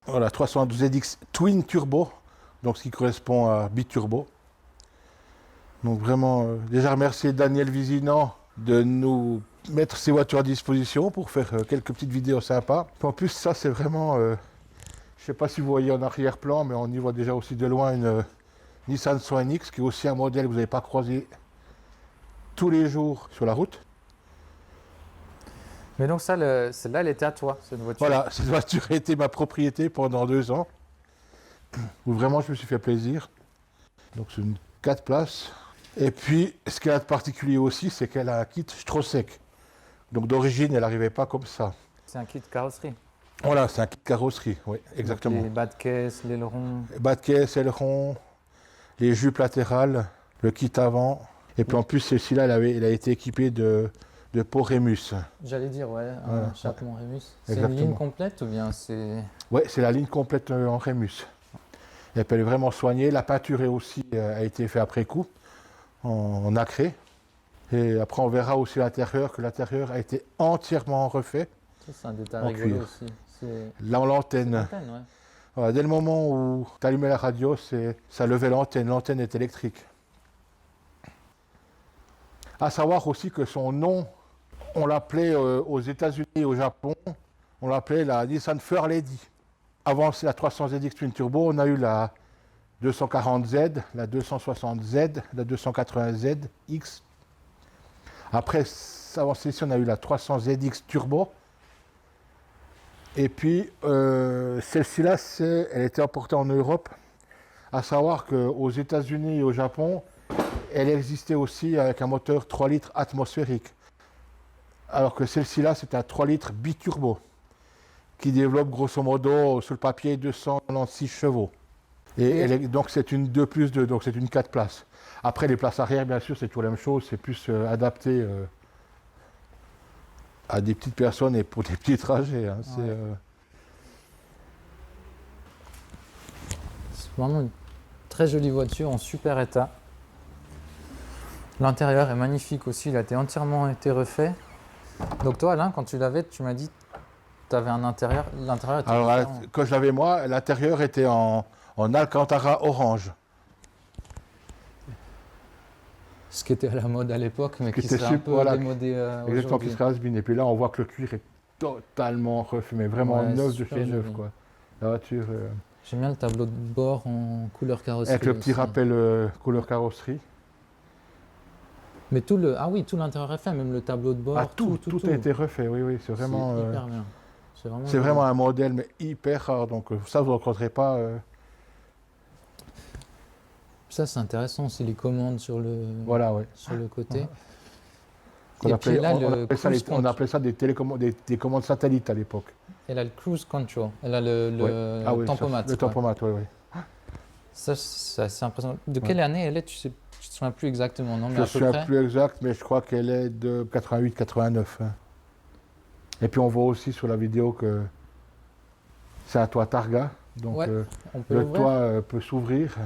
Voilà, 312ZX Twin Turbo, donc ce qui correspond à biturbo. Donc vraiment, déjà remercier Daniel Visinant de nous mettre ces voitures à disposition pour faire quelques petites vidéos sympas. En plus, ça c'est vraiment, je ne sais pas si vous voyez en arrière-plan, mais on y voit déjà aussi de loin une Nissan Swan X, qui est aussi un modèle que vous n'avez pas croisé tous les jours sur la route. Mais donc ça, celle-là, elle était à toi, cette voiture. Voilà, cette voiture a été ma propriété pendant 2 ans, où vraiment je me suis fait plaisir. Donc c'est une 4 places. Et puis, ce qu'elle a de particulier aussi, c'est qu'elle a un kit Strosek. Donc d'origine, elle n'arrivait pas comme ça. C'est un kit carrosserie. Voilà, c'est un kit carrosserie, oui, exactement. Donc les bas de caisse, l'aileron. Bas de caisse, aileron, les jupes latérales, le kit avant. Et puis en plus, celle-ci-là, elle a été équipée de pots Rémus. J'allais dire, ouais, un échappement Rémus. C'est une Exactement. ligne complète ou bien c'est... Oui, c'est la ligne complète en Rémus. Et puis elle est vraiment soignée. La peinture aussi a été faite après coup, en nacré. Et après, on verra aussi l'intérieur, que l'intérieur a été entièrement refait. Ça, c'est un détail En rigolo cuir. aussi. C'est L'antenne. l'antenne, ouais. Voilà, dès le moment où tu allumais la radio, ça levait l'antenne. L'antenne est électrique. À savoir aussi que son nom, on l'appelait aux États-Unis et au Japon, on l'appelait la Nissan Fur Lady. Avant la 300ZX Twin Turbo, on a eu la 240Z, la 260Z, la 280ZX. Après, avant celle-ci, on a eu la 300ZX Turbo. Et puis, celle-ci-là, elle était importée en Europe. À savoir qu'aux États-Unis et au Japon, elle existait aussi avec un moteur 3 litres atmosphérique. Alors que celle-ci-là, c'est un 3 litres biturbo qui développe grosso modo sur le papier 296 chevaux. Et donc c'est une 2+2, donc c'est une 4 places. Après les places arrière, bien sûr, c'est toujours la même chose, c'est plus adapté à des petites personnes et pour des petits trajets. Hein. C'est vraiment une très jolie voiture en super état. L'intérieur est magnifique aussi, il a entièrement été refait. Donc toi Alain, quand tu l'avais, tu m'as dit que tu avais un intérieur, l'intérieur était Alors différent. quand je l'avais moi, l'intérieur était en Alcantara orange. Ce qui était à la mode à l'époque, mais qui était serait un peu voilà, démodé exactement, qui aujourd'hui. serait has-been. Et puis là, on voit que le cuir est totalement refait, mais vraiment Ouais, neuf de super chez neuf, joli. quoi. La voiture, J'aime bien le tableau de bord en couleur carrosserie. avec le petit aussi. rappel couleur carrosserie. Mais tout l'intérieur est fait, même le tableau de bord. Ah, tout a été refait, oui, c'est vraiment... C'est hyper bien. C'est vraiment un modèle, mais hyper rare, donc ça, vous ne rencontrez pas... Ça, c'est intéressant, c'est les commandes sur le, Voilà, oui. sur le côté. On Et appelait, puis là, on le appelait ça, cruise on appelait ça des commandes satellites à l'époque. Elle a le cruise control, elle a le Ah oui, tempomat. le tempomat, oui. Ça, c'est assez impressionnant. De quelle année elle est? Tu ne te souviens plus exactement, non? Mais Je à ne peu suis près. plus exact, mais je crois qu'elle est de 88-89. Hein. Et puis on voit aussi sur la vidéo que c'est un toit Targa, donc Ouais, on peut le l'ouvrir. toit peut s'ouvrir.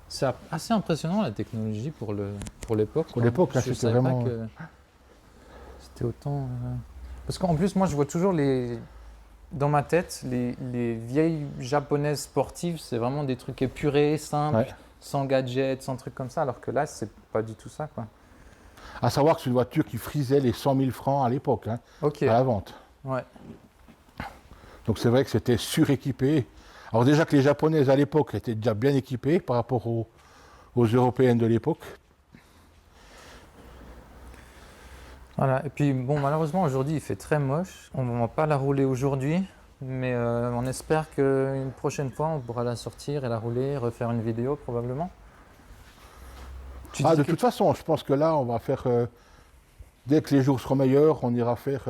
C'est assez impressionnant la technologie pour l'époque. Pour l'époque, là, Je c'était savais vraiment... pas que c'était autant. Parce qu'en plus, moi, je vois toujours dans ma tête, les vieilles japonaises sportives, c'est vraiment des trucs épurés, simples, Ouais. sans gadgets, sans trucs comme ça, alors que là, c'est pas du tout ça, quoi. À savoir que c'est une voiture qui frisait les 100 000 francs à l'époque, hein, Ok. à la vente. Ouais. Donc c'est vrai que c'était suréquipé. Alors déjà que les Japonaises à l'époque étaient déjà bien équipées par rapport aux Européennes de l'époque. Voilà. Et puis, bon, malheureusement, aujourd'hui, il fait très moche. On ne va pas la rouler aujourd'hui, mais on espère qu'une prochaine fois, on pourra la sortir et la rouler, refaire une vidéo probablement. De toute façon, je pense que là, on va faire, dès que les jours seront meilleurs, on ira faire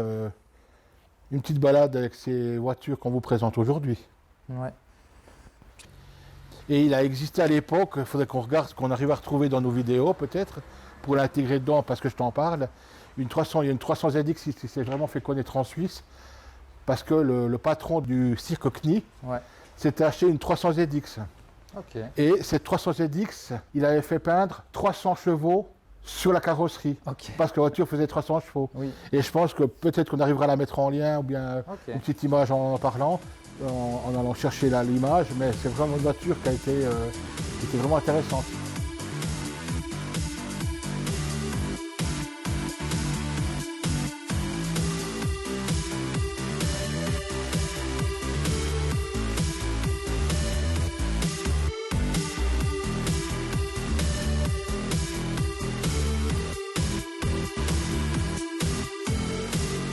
une petite balade avec ces voitures qu'on vous présente aujourd'hui. Ouais. Et il a existé à l'époque, il faudrait qu'on regarde ce qu'on arrive à retrouver dans nos vidéos peut-être, pour l'intégrer dedans parce que je t'en parle. Il y a une 300ZX qui s'est vraiment fait connaître en Suisse, parce que le patron du cirque CNI s'était acheté une 300ZX. Ok. Et cette 300ZX, il avait fait peindre 300 chevaux sur la carrosserie. Ok. Parce que la voiture faisait 300 chevaux. Oui. Et je pense que peut-être qu'on arrivera à la mettre en lien ou bien Ok. une petite image en parlant, en allant chercher l'image, mais c'est vraiment une voiture qui était vraiment intéressante.